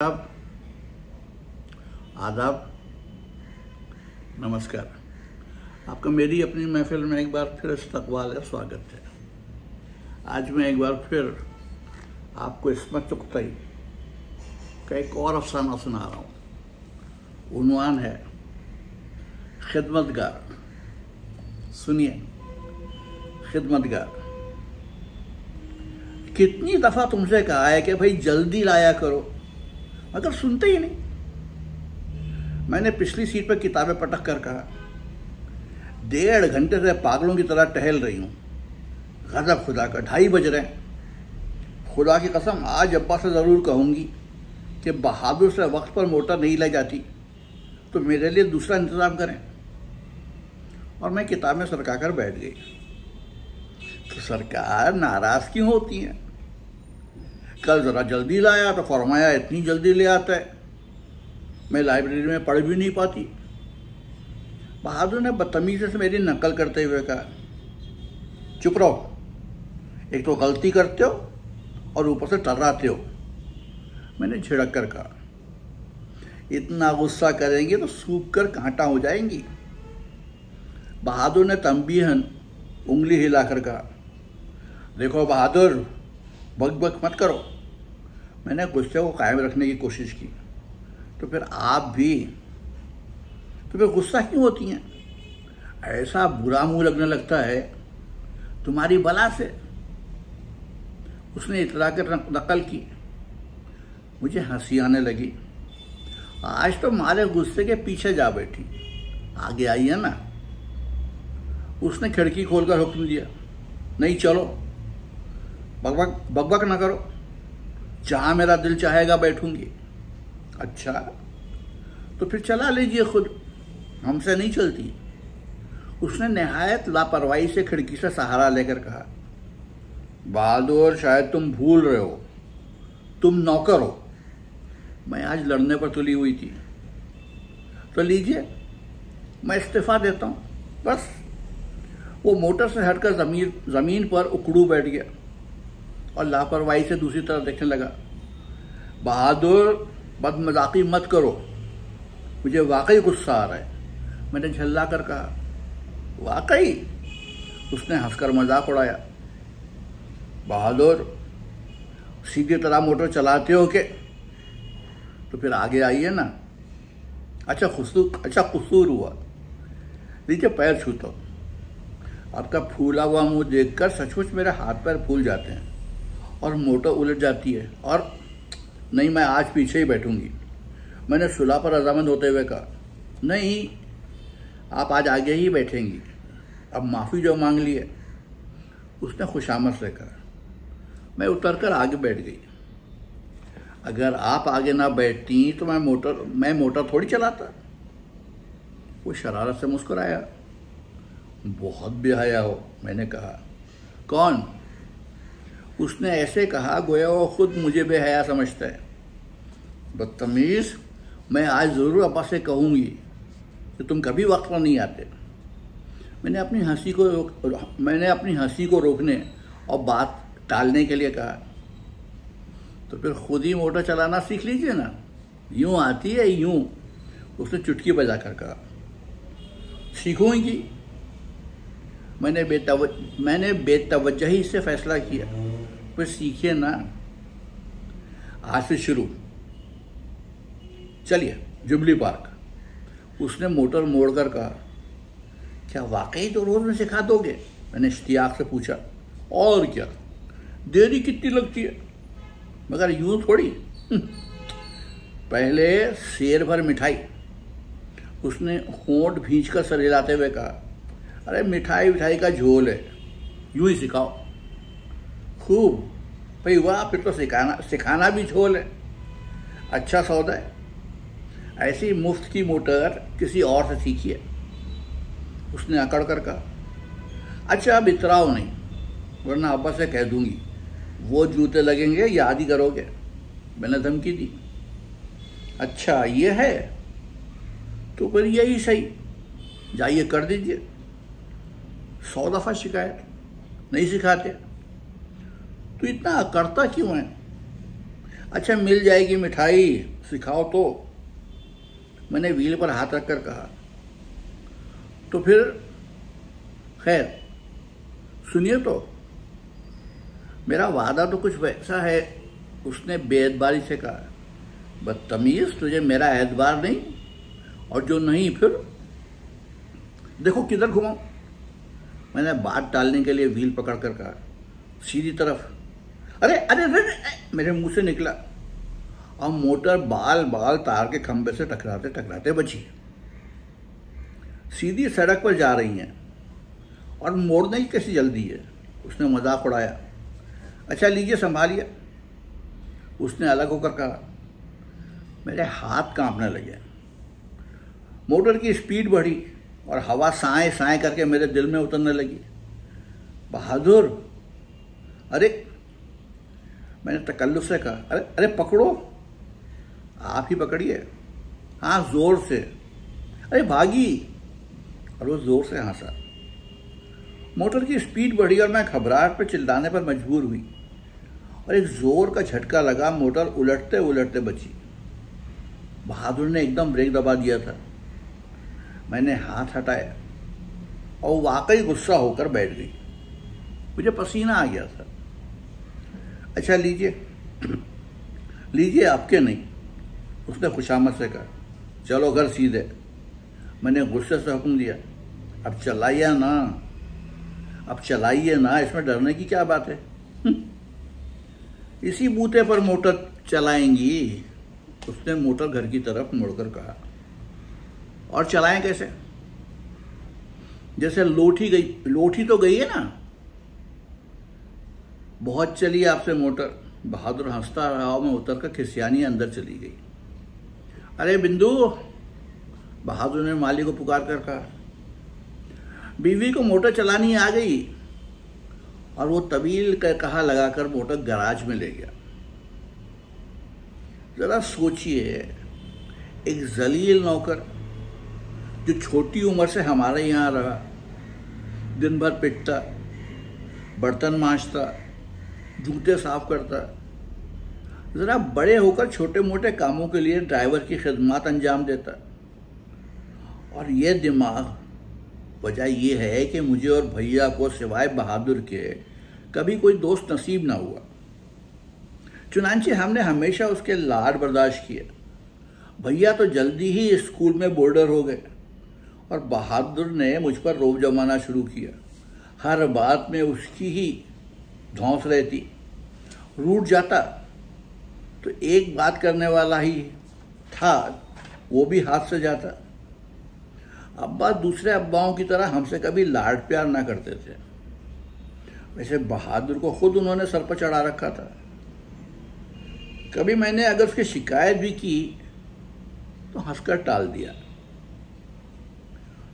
आदाब आदाब नमस्कार। आपका मेरी अपनी महफिल में एक बार फिर इस्तकबाल है, स्वागत है। आज मैं एक बार फिर आपको इस्मत चुगताई का एक और अफसाना सुना रहा हूँ। उन्वान है खिदमतगार। सुनिए, खिदमतगार। कितनी दफ़ा तुमसे कहा है कि भाई जल्दी लाया करो, मगर सुनते ही नहीं। मैंने पिछली सीट पर किताबें पटक कर कहा, 1.5 घंटे से पागलों की तरह टहल रही हूँ। गज़ब खुदा का, 2:30 बज रहे हैं। खुदा की कसम, आज अब्बा से ज़रूर कहूँगी कि बहादुर से वक्त पर मोटर नहीं ले जाती तो मेरे लिए दूसरा इंतज़ाम करें। और मैं किताबें सरका कर बैठ गई। तो सरकार नाराज़ क्यों होती हैं? कल ज़रा जल्दी लाया तो फरमाया इतनी जल्दी ले आता है, मैं लाइब्रेरी में पढ़ भी नहीं पाती। बहादुर ने बदतमीज़ी से मेरी नकल करते हुए कहा, चुप रहो, एक तो गलती करते हो और ऊपर से टर्राते हो। मैंने झिड़क कर कहा, इतना गुस्सा करेंगे तो सूख कर कांटा हो जाएंगी। बहादुर ने तंबीहन उंगली हिलाकर कहा, देखो बहादुर, बक बक मत करो। मैंने गुस्से को कायम रखने की कोशिश की। तो फिर गुस्सा क्यों होती हैं? ऐसा बुरा मुंह लगने लगता है तुम्हारी बला से। उसने इतरा कर नकल की। मुझे हंसी आने लगी। आज तो मारे गुस्से के पीछे जा बैठी। आगे आई है ना। उसने खिड़की खोलकर हुक्म दिया, नहीं चलो, बकबक ना करो, जहां मेरा दिल चाहेगा बैठूंगी। अच्छा, तो फिर चला लीजिए खुद, हमसे नहीं चलती। उसने नहायत लापरवाही से खिड़की से सहारा लेकर कहा, बहादुर, शायद तुम भूल रहे हो, तुम नौकर हो। मैं आज लड़ने पर तुली हुई थी। तो लीजिए, मैं इस्तीफा देता हूं, बस। वो मोटर से हटकर जमीन पर उकड़ू बैठ गया और लापरवाही से दूसरी तरफ देखने लगा। बहादुर, बदमजाकी मत करो, मुझे वाकई गुस्सा आ रहा है। मैंने झल्ला कर कहा, वाकई? उसने हंसकर मजाक उड़ाया। बहादुर, सीधी तरह मोटर चलाते हो के? तो फिर आगे आइए ना। अच्छा कसूर हुआ। नीचे पैर छूता हूं। आपका फूला हुआ मुंह देखकर सचमुच मेरे हाथ पैर फूल जाते हैं और मोटर उलट जाती है। और नहीं, मैं आज पीछे ही बैठूंगी। मैंने सुलह पर रजामंद होते हुए कहा, नहीं, आप आज आगे ही बैठेंगी। अब माफ़ी जो मांग ली है। उसने खुशामद से कहा। मैं उतरकर आगे बैठ गई। अगर आप आगे ना बैठती तो मैं मोटर थोड़ी चलाता। वो शरारत से मुस्कुराया। बहुत बेहया हो, मैंने कहा। कौन? उसने ऐसे कहा गोया वो खुद मुझे बेहया समझता है। बदतमीज, मैं आज ज़रूर अब्बा से कहूँगी कि तुम कभी वक्त पर नहीं आते। मैंने अपनी हंसी को रोकने और बात टालने के लिए कहा, तो फिर खुद ही मोटर चलाना सीख लीजिए ना, यूँ आती है यूँ। उसने चुटकी बजाकर कहा, सीखूंगी। मैंने बेतवज्जही से फैसला किया, फिर सीखिए ना, आज से शुरू। चलिए जुबली पार्क। उसने मोटर मोड़कर कहा, क्या वाकई तो रोज में सिखा दोगे? मैंने इश्तियाक से पूछा। और क्या, देरी कितनी लगती है, मगर यूं थोड़ी। पहले शेर भर मिठाई। उसने होंठ भींचकर सर हिलाते हुए कहा, अरे मिठाई का झोल है, यूं ही सिखाओ। खूब भाई, वाह, फिर तो सिखाना भी झोल है। अच्छा सौदा है। ऐसी मुफ्त की मोटर किसी और से सीखिए। उसने अकड़ कर कहा, अच्छा अब इतराओ नहीं, वरना अब्बा से कह दूंगी, वो जूते लगेंगे, याद ही करोगे। मैंने धमकी दी। अच्छा ये है, तो फिर यही सही, जाइए कर दीजिए। 100 दफ़ा शिकायत, नहीं सिखाते तो इतना करता क्यों है? अच्छा मिल जाएगी मिठाई, सिखाओ तो, मैंने व्हील पर हाथ रखकर कहा। तो फिर खैर सुनिए तो, मेरा वादा तो कुछ वैसा है, उसने बेएतबारी से कहा। बदतमीज, तुझे मेरा एतबार नहीं, और जो नहीं फिर देखो किधर घुमाऊं। मैंने बात टालने के लिए व्हील पकड़कर कहा, सीधी तरफ। अरे अरे अरे, मेरे मुंह से निकला और मोटर बाल बाल तार के खंभे से टकराते टकराते बची। सीधी सड़क पर जा रही हैं और मोड़ने की कैसी जल्दी है, उसने मजाक उड़ाया। अच्छा लीजिए संभालिए, उसने अलग होकर कहा। मेरे हाथ कांपने लगे। मोटर की स्पीड बढ़ी और हवा साए साए करके मेरे दिल में उतरने लगी। बहादुर, अरे, मैंने तकल्लुफ से कहा। अरे अरे पकड़ो, आप ही पकड़िए। हाँ जोर से। अरे भागी, और वो जोर से हंसा। मोटर की स्पीड बढ़ी और मैं घबराहट पर चिल्लाने पर मजबूर हुई और एक जोर का झटका लगा। मोटर उलटते उलटते बची। बहादुर ने एकदम ब्रेक दबा दिया था। मैंने हाथ हटाया और वाकई गुस्सा होकर बैठ गई। मुझे पसीना आ गया था। अच्छा लीजिए लीजिए, आपके नहीं, उसने खुशामद से कहा। चलो घर सीधे, मैंने गुस्से से हुक्म दिया। अब चलाइए ना, अब चलाइए ना, इसमें डरने की क्या बात है। इसी बूते पर मोटर चलाएंगी, उसने मोटर घर की तरफ मुड़कर कहा। और चलाएं कैसे? जैसे लोठी तो गई है ना। बहुत चली आपसे मोटर, बहादुर हंसता रहा और मैं उतरकर खिसियानी अंदर चली गई। अरे बिंदु, बहादुर ने माली को पुकार कर कहा। बीवी को मोटर चलानी आ गई और वो तवील का कहा लगाकर मोटर गैराज में ले गया। जरा सोचिए, एक जलील नौकर जो छोटी उम्र से हमारे यहाँ रहा, दिन भर पिटता, बर्तन मांजता, जूते साफ करता, जरा बड़े होकर छोटे मोटे कामों के लिए ड्राइवर की खिदमत अंजाम देता। और ये दिमाग, वजह यह है कि मुझे और भैया को सिवाय बहादुर के कभी कोई दोस्त नसीब ना हुआ। चुनांचे हमने हमेशा उसके लाड बर्दाश्त किए। भैया तो जल्दी ही स्कूल में बोर्डर हो गए और बहादुर ने मुझ पर रोब जमाना शुरू किया। हर बात में उसकी ही धौंस रहती। रूठ जाता तो एक बात करने वाला ही था, वो भी हाथ से जाता। अब्बा दूसरे अब्बाओं की तरह हमसे कभी लाड प्यार ना करते थे। वैसे बहादुर को खुद उन्होंने सर पर चढ़ा रखा था। कभी मैंने अगर उसकी शिकायत भी की तो हंसकर टाल दिया।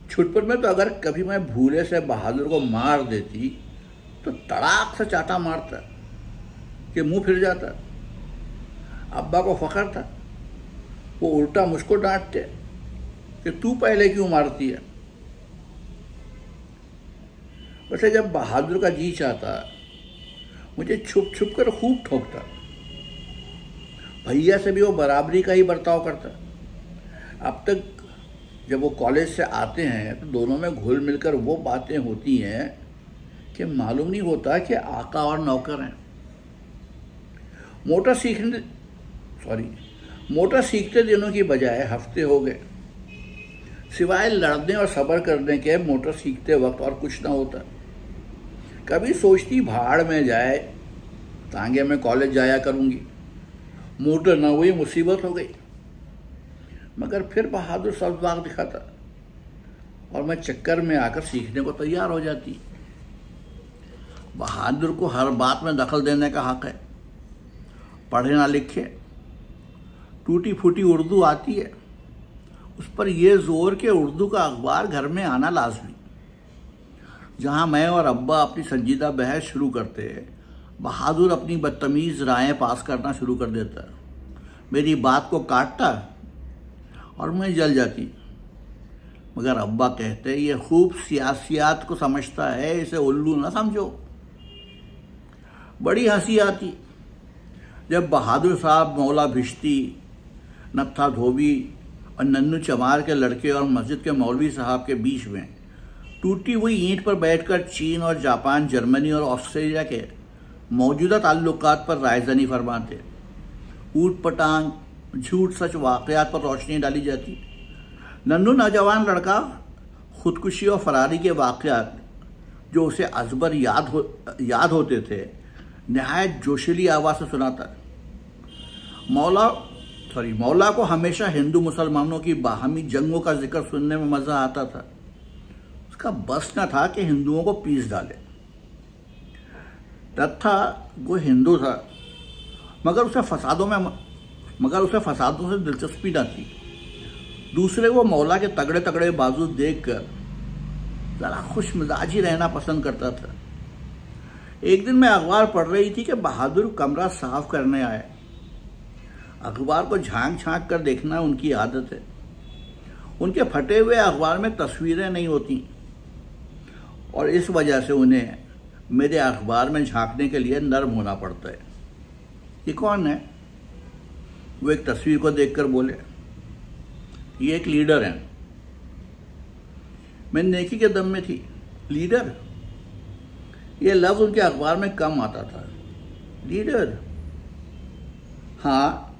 छुटपुट में तो अगर कभी मैं भूले से बहादुर को मार देती तो तड़ाक से चाटा मारता कि मुंह फिर जाता। अब्बा को फख्र था, वो उल्टा मुझको डांटते कि तू पहले क्यों मारती है। वैसे जब बहादुर का जी चाहता मुझे छुप छुप कर खूब ठोकता। भैया से भी वो बराबरी का ही बर्ताव करता। अब तक जब वो कॉलेज से आते हैं तो दोनों में घुल मिलकर वो बातें होती हैं कि मालूम नहीं होता कि आका और नौकर हैं। मोटर सीखते दिनों की बजाय हफ्ते हो गए। सिवाय लड़ने और सब्र करने के मोटर सीखते वक्त और कुछ ना होता। कभी सोचती भाड़ में जाए, तांगे में कॉलेज जाया करूंगी, मोटर ना हुई मुसीबत हो गई। मगर फिर बहादुर सब्ज़बाग दिखाता और मैं चक्कर में आकर सीखने को तैयार हो जाती। बहादुर को हर बात में दखल देने का हक है। पढ़े ना लिखे, टूटी फूटी उर्दू आती है, उस पर यह जोर के उर्दू का अखबार घर में आना लाजमी। जहां मैं और अब्बा अपनी संजीदा बहस शुरू करते, बहादुर अपनी बदतमीज रायें पास करना शुरू कर देता। मेरी बात को काटता और मैं जल जाती। मगर अब्बा कहते ये खूब सियासियात को समझता है, इसे उल्लू ना समझो। बड़ी हंसी आती जब बहादुर साहब, मौला भिश्ती, नत्था धोबी और नन्नू चमार के लड़के और मस्जिद के मौलवी साहब के बीच में टूटी हुई ईंट पर बैठकर चीन और जापान, जर्मनी और ऑस्ट्रेलिया के मौजूदा ताल्लुकात पर रायज़नी फरमाते, ऊट पटांग, झूठ सच वाक़यात पर रोशनी डाली जाती। नन्नू नौजवान लड़का खुदकुशी और फरारी के वाक़यात जो उसे अजबर याद होते थे नहायत जोशीली आवाज़ से सुनाता। मौला को हमेशा हिंदू मुसलमानों की बाहमी जंगों का जिक्र सुनने में मज़ा आता था। उसका बस न था कि हिंदुओं को पीस डाले। नत्था वो हिंदू था मगर उसे फसादों से दिलचस्पी न थी। दूसरे वो मौला के तगड़े तगड़े बाजू देखकर ज़रा खुश मिजाजी रहना पसंद करता था। एक दिन मैं अखबार पढ़ रही थी कि बहादुर कमरा साफ करने आए। अखबार को झांक झांक कर देखना उनकी आदत है। उनके फटे हुए अखबार में तस्वीरें नहीं होती और इस वजह से उन्हें मेरे अखबार में झांकने के लिए नर्म होना पड़ता है। ये कौन है? वो एक तस्वीर को देखकर बोले, ये एक लीडर है। मैं नेकी के दम में थी। लीडर? ये लफ्ज़ उनके अखबार में कम आता था। लीडर? हाँ,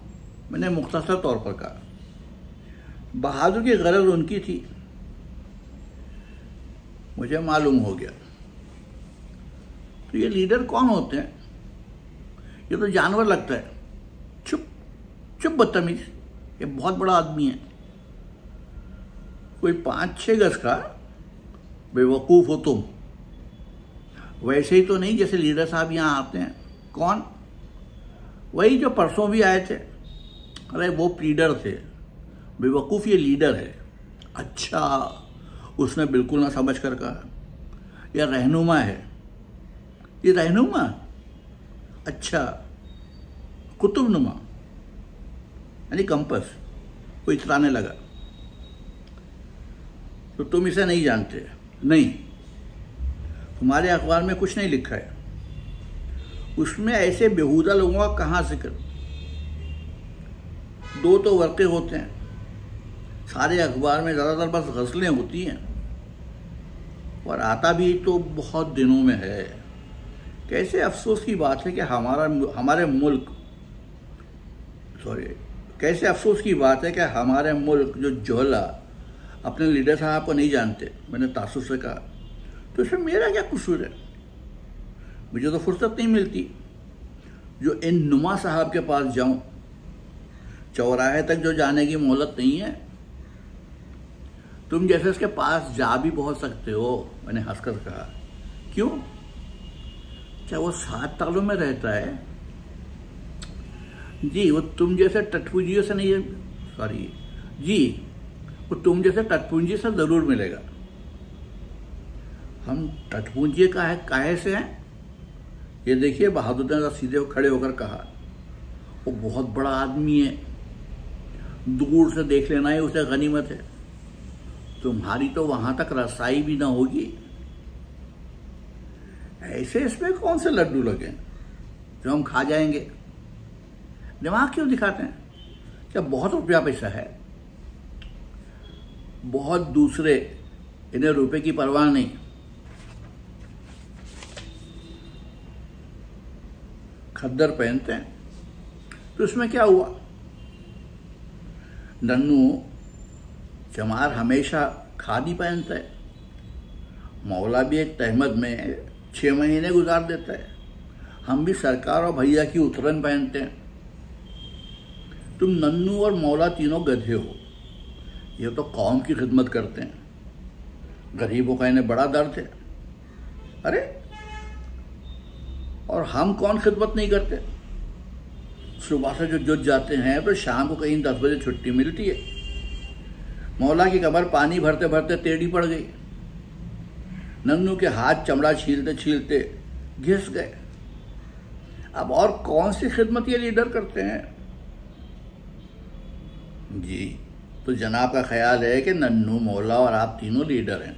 मैंने मुख्तसर तौर पर कहा। बहादुर की गरज उनकी थी, मुझे मालूम हो गया। तो ये लीडर कौन होते हैं? ये तो जानवर लगता है। चुप चुप बदतमीज, ये बहुत बड़ा आदमी है। कोई 5-6 गज का? बेवकूफ़ हो तुम। वैसे ही तो नहीं जैसे लीडर साहब यहाँ आते हैं। कौन? वही जो परसों भी आए थे। अरे वो प्लीडर थे। बेवकूफ़, ये लीडर है। अच्छा, उसने बिल्कुल ना समझ कर कहा। यह रहनुमा है। ये रहनुमा? अच्छा, कुतुबनुमा यानी कंपस। वो इतराने लगा। तो तुम इसे नहीं जानते? नहीं, तुम्हारे अखबार में कुछ नहीं लिखा है। उसमें ऐसे बेहुदा लोगों का कहाँ जिक्र? 2 तो वर्क़े होते हैं। सारे अखबार में ज़्यादातर बस गज़लें होती हैं और आता भी तो बहुत दिनों में है। कैसे अफसोस की बात है कि कैसे अफसोस की बात है कि हमारे मुल्क जो जोहला अपने लीडर साहब को नहीं जानते। मैंने तासुब से कहा। तो इसमें मेरा क्या कसूर है? मुझे तो फुर्सत नहीं मिलती जो इन नुमा साहब के पास जाऊं। चौराहे तक जो जाने की मोहलत नहीं है। तुम जैसे इसके पास जा भी पहुंच सकते हो। मैंने हंसकर कहा। क्यों? क्या वो 7 तालों में रहता है? जी, वो तुम जैसे टटपुंजियों से नहीं है। सॉरी जी, वो तुम जैसे टटपुंजी से जरूर मिलेगा। हम टटपुंजी काहे से हैं? ये देखिए, बहादुर ने सीधे खड़े होकर कहा। वो बहुत बड़ा आदमी है। दूर से देख लेना ही उसे गनीमत है। तुम्हारी तो वहां तक रसाई भी ना होगी। ऐसे इसमें कौन से लड्डू लगे जो हम खा जाएंगे? दिमाग क्यों दिखाते हैं? क्या बहुत रुपया पैसा है? बहुत दूसरे, इन्हें रुपए की परवाह नहीं। खद्दर पहनते हैं। तो इसमें क्या हुआ? नन्नू चमार हमेशा खादी पहनता है। मौला भी एक तहमद में 6 महीने गुजार देता है। हम भी सरकार और भैया की उतरन पहनते हैं। तुम नन्नू और मौला तीनों गधे हो। ये तो कौम की खिदमत करते हैं। गरीबों का इन्हें बड़ा दर्द है। अरे, और हम कौन खिदमत नहीं करते? सुबह से जो जुट जाते हैं तो शाम को कहीं 10 बजे छुट्टी मिलती है। मौला की कमर पानी भरते भरते टेढ़ी पड़ गई। नन्नू के हाथ चमड़ा छीलते छीलते घिस गए। अब और कौन सी खिदमत ये लीडर करते हैं? जी, तो जनाब का ख्याल है कि नन्नू, मौला और आप तीनों लीडर हैं।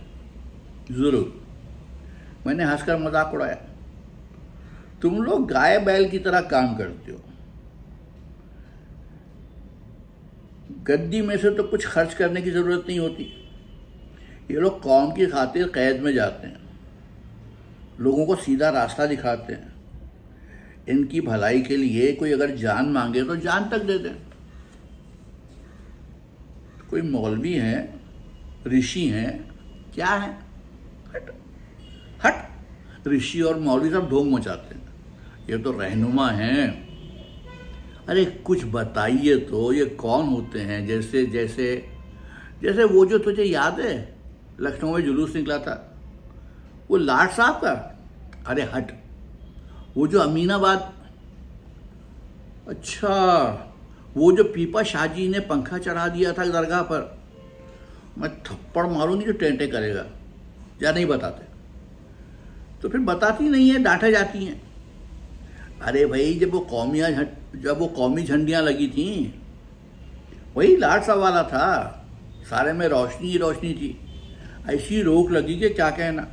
जरूर, मैंने हंसकर मजाक उड़ाया। तुम लोग गाय बैल की तरह काम करते हो। गद्दी में से तो कुछ खर्च करने की ज़रूरत नहीं होती। ये लोग कौम की खातिर कैद में जाते हैं, लोगों को सीधा रास्ता दिखाते हैं। इनकी भलाई के लिए कोई अगर जान मांगे तो जान तक दे दें। कोई मौलवी हैं, ऋषि हैं, क्या है? हट हट। ऋषि और मौलवी सब ढोंग मचाते हैं, ये तो रहनुमा हैं। अरे कुछ बताइए तो, ये कौन होते हैं? जैसे जैसे जैसे वो जो तुझे याद है लखनऊ में जुलूस निकला था, वो लाट साहब का। अरे हट। वो जो अमीनाबाद, अच्छा वो जो पीपा शाहजी ने पंखा चढ़ा दिया था दरगाह पर, मैं थप्पड़ मारूंगी तो टेंटे करेगा। या नहीं बताते तो फिर बताती नहीं है, डांटे जाती हैं। अरे भाई जब वो कौमी झंडियाँ लगी थी, वही लाट साहब वाला था, सारे में रोशनी ही रोशनी थी। ऐसी रोक लगी कि क्या कहना,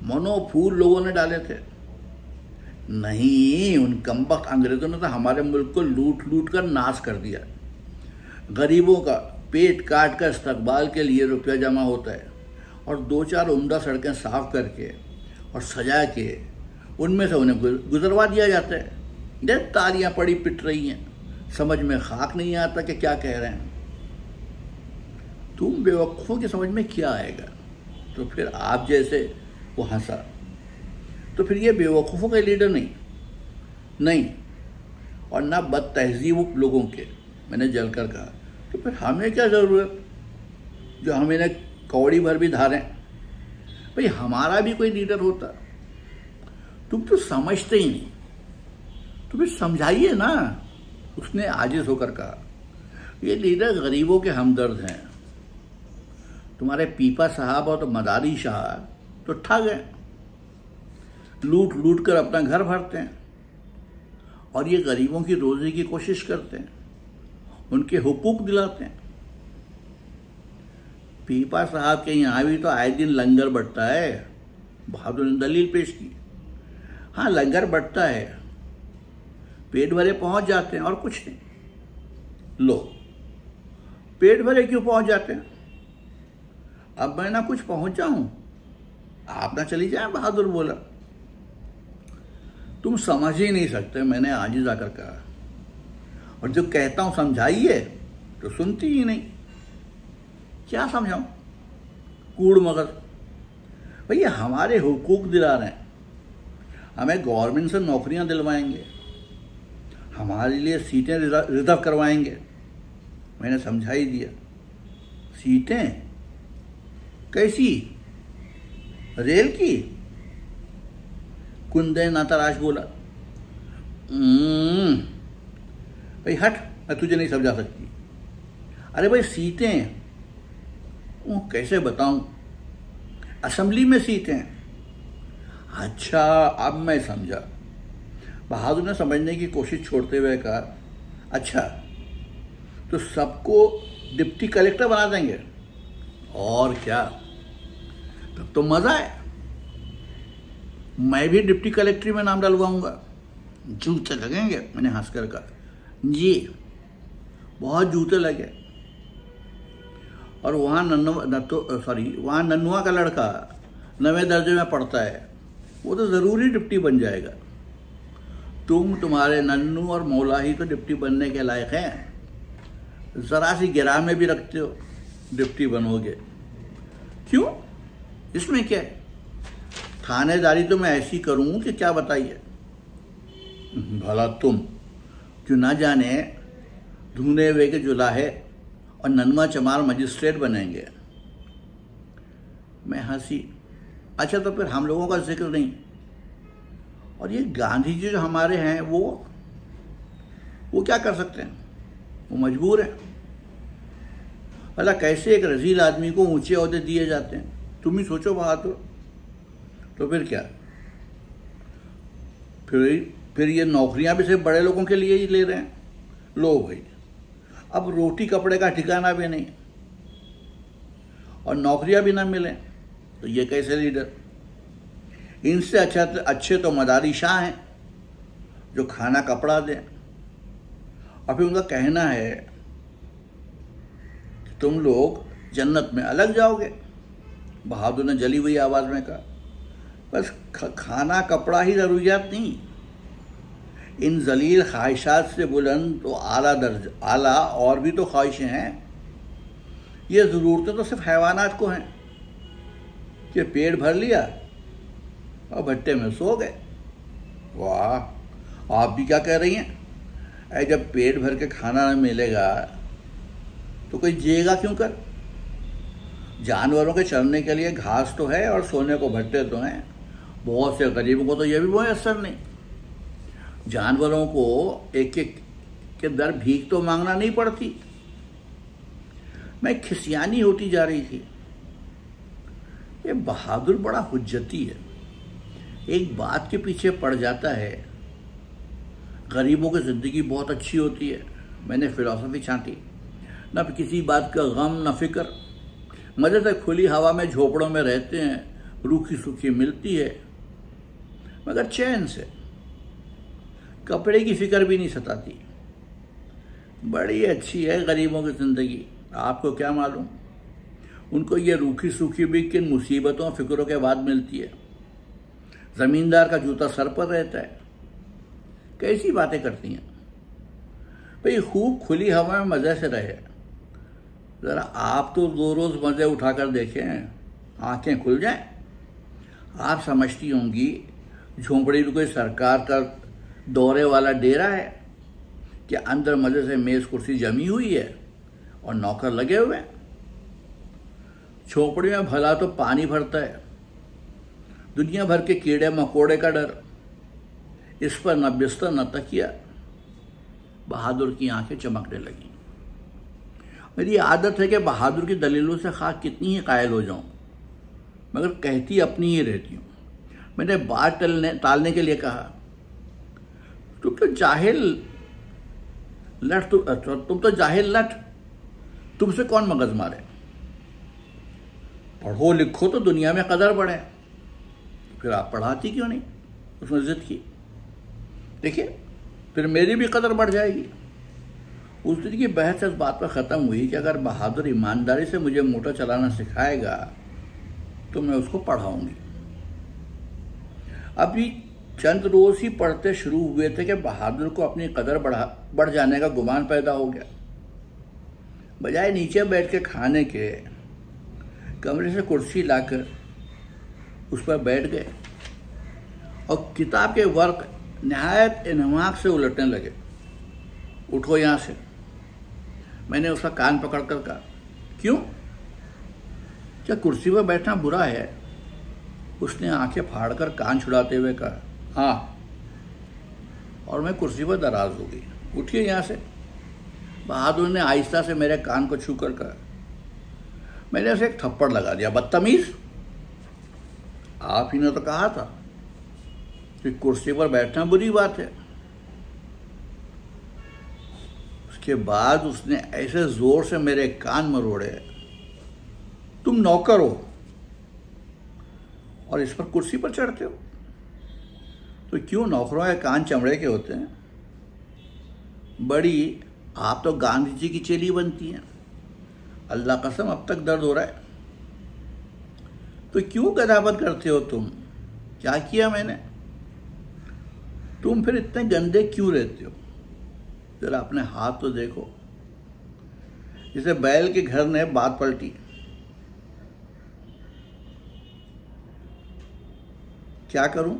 मनो फूल लोगों ने डाले थे। नहीं, उन कमबख्त अंग्रेजों ने तो हमारे मुल्क को लूट लूट कर नाश कर दिया। गरीबों का पेट काट कर इस्तकबाल के लिए रुपया जमा होता है और 2-4 उम्दा सड़कें साफ करके और सजा के उनमें से उन्हें गुजरवा दिया जाता है। देख तालियां पड़ी पिट रही हैं, समझ में खाक नहीं आता कि क्या कह रहे हैं। तुम बेवकूफ़ों की समझ में क्या आएगा? तो फिर आप जैसे वो हंसा, तो फिर ये बेवकूफ़ों के लीडर नहीं और ना बद तहजीब लोगों के। मैंने जलकर कहा, तो फिर हमें क्या ज़रूरत जो हम इन्हें कौड़ी भर भी धारें? भाई हमारा भी कोई लीडर होता। तुम तो समझते ही नहीं, तो फिर समझाइए ना। उसने आजिज़ होकर कहा, ये लीडर गरीबों के हमदर्द हैं। तुम्हारे पीपा साहब और तो मदारी शाह तो ठग हैं, लूट लूट कर अपना घर भरते हैं और ये गरीबों की रोजी की कोशिश करते हैं, उनके हुकूक दिलाते हैं। पीपा साहब के यहाँ भी तो आए दिन लंगर बंटता है। बहादुर ने दलील पेश की। हाँ लंगर बंटता है, पेट भरे पहुंच जाते हैं और कुछ नहीं। लो, पेट भरे क्यों पहुंच जाते हैं? अब मैं ना कुछ पहुंच जाऊं, आप ना चली जाए। बहादुर बोला, तुम समझ ही नहीं सकते, मैंने आज ही जाकर कहा। और जो कहता हूं समझाइए तो सुनती ही नहीं। क्या समझाऊं? कूड़ मगर। भैया हमारे हुकूक दिला रहे हैं, हमें गवर्नमेंट से नौकरियां दिलवाएंगे, हमारे लिए सीटें रिजर्व करवाएंगे। मैंने समझा ही दिया। सीटें कैसी? रेल की? कुंदे नाताराश बोला, भाई हट, मैं तुझे नहीं समझा सकती। अरे भाई सीटें कैसे बताऊं? असेंबली में सीटें। अच्छा अब मैं समझा। बहादुर ने समझने की कोशिश छोड़ते हुए कहा, अच्छा तो सबको डिप्टी कलेक्टर बना देंगे? और क्या, तब तो मजा है। मैं भी डिप्टी कलेक्ट्री में नाम डलवाऊंगा। जूते लगेंगे? मैंने हंसकर कहा, जी बहुत जूते लगे। और वहाँ वहाँ नन्नुआ का लड़का 9वें दर्जे में पढ़ता है, वो तो ज़रूरी डिप्टी बन जाएगा। तुम्हारे नन्नू और मौला ही तो डिप्टी बनने के लायक हैं। ज़रा सी गिरा में भी रखते हो, डिप्टी बनोगे। क्यों? इसमें क्या है? थानेदारी तो मैं ऐसी करूँ कि क्या बताइए। भला तुम जो ना जाने धुने हुए के जुलाहे और नन्मा चमार मजिस्ट्रेट बनेंगे। मैं हंसी। अच्छा तो फिर हम लोगों का जिक्र नहीं? और ये गांधी जी जो हमारे हैं वो क्या कर सकते हैं? वो मजबूर है। भला कैसे एक रजील आदमी को ऊंचे ओहदे दिए जाते हैं? तुम ही सोचो बहादुर। तो फिर क्या? फिर ये नौकरियां भी सिर्फ बड़े लोगों के लिए ही ले रहे हैं। लो भाई, अब रोटी कपड़े का ठिकाना भी नहीं और नौकरियां भी ना मिलें तो ये कैसे लीडर? इनसे अच्छे तो मदारी शाह हैं जो खाना कपड़ा दें। और फिर उनका कहना है तुम लोग जन्नत में अलग जाओगे। बहादुर ने जली हुई आवाज़ में कहा, बस खाना कपड़ा ही ज़रूरियात नहीं, इन जलील ख्वाहिशात से बुलंद तो आला और भी तो ख्वाहिशें हैं। ये ज़रूरतें तो सिर्फ हैवानात को हैं कि पेट भर लिया और भट्टे में सो गए। वाह, आप भी क्या कह रही हैं? अरे जब पेट भर के खाना न मिलेगा तो कोई जिएगा क्यों कर? जानवरों के चरने के लिए घास तो है और सोने को भट्टे तो हैं। बहुत से गरीबों को तो यह भी मुयस्सर नहीं। जानवरों को एक एक के दर भीख तो मांगना नहीं पड़ती। मैं खिसियानी होती जा रही थी। ये बहादुर बड़ा हुज्जती है, एक बात के पीछे पड़ जाता है। गरीबों की ज़िंदगी बहुत अच्छी होती है। मैंने फिलॉसफी छांटी, न किसी बात का गम न फिक्र, मज़े से खुली हवा में झोपड़ों में रहते हैं, रूखी सूखी मिलती है मगर चैन से, कपड़े की फिक्र भी नहीं सताती। बड़ी अच्छी है गरीबों की ज़िंदगी। आपको क्या मालूम उनको ये रूखी सूखी भी किन मुसीबतों फिक्रों के बाद मिलती है। ज़मींदार का जूता सर पर रहता है। कैसी बातें करती हैं भाई, खूब खुली हवा में मज़े से रहे। ज़रा आप तो 2 रोज़ मज़े उठाकर देखें, आंखें खुल जाएं। आप समझती होंगी झोंपड़ी में कोई सरकार का दौरे वाला डेरा है कि अंदर मज़े से मेज़ कुर्सी जमी हुई है और नौकर लगे हुए हैं। झोंपड़ी में भला तो पानी भरता है, दुनिया भर के कीड़े मकोड़े का डर, इस पर न बिस्तर न तकिया। बहादुर की आंखें चमकने लगी। मेरी आदत है कि बहादुर की दलीलों से खा कितनी ही कायल हो जाऊं, मगर कहती अपनी ही रहती हूं। मैंने बात टालने के लिए कहा, तुम तो जाहिल लठ, तुमसे कौन मगज मारे? पढ़ो लिखो तो दुनिया में कदर बढ़े। फिर आप पढ़ाती क्यों नहीं? उसने जिद की। देखिए, फिर मेरी भी कदर बढ़ जाएगी। उस दिन की बहस इस बात पर ख़त्म हुई कि अगर बहादुर ईमानदारी से मुझे मोटर चलाना सिखाएगा तो मैं उसको पढ़ाऊंगी। अभी चंद रोज ही पढ़ते शुरू हुए थे कि बहादुर को अपनी कदर बढ़ जाने का गुमान पैदा हो गया। बजाय नीचे बैठ के खाने के, कमरे से कुर्सी लाकर उस पर बैठ गए और किताब के वर्क नहायत इन्हमाक से उलटने लगे। उठो यहाँ से। मैंने उसका कान पकड़कर कहा, क्यों? क्या कुर्सी पर बैठना बुरा है? उसने आंखें फाड़कर कान छुड़ाते हुए कहा, हाँ, और मैं कुर्सी पर दराज हो गई। उठिए यहाँ से। बहादुर ने आहिस्ता से मेरे कान को छूकर कहा। मैंने उसे एक थप्पड़ लगा दिया। बदतमीज, आप ही ने तो कहा था कि कुर्सी पर बैठना बुरी बात है। उसके बाद उसने ऐसे जोर से मेरे कान मरोड़े, तुम नौकर हो और इस पर कुर्सी पर चढ़ते हो, तो क्यों नौकरों के कान चमड़े के होते हैं? बड़ी आप तो गांधी जी की चेली बनती हैं। अल्लाह कसम अब तक दर्द हो रहा है। तो क्यों गदावत करते हो तुम? क्या किया मैंने? तुम फिर इतने गंदे क्यों रहते हो? जरा अपने हाथ तो देखो। जैसे बैल के घर ने बात पलटी। क्या करूं?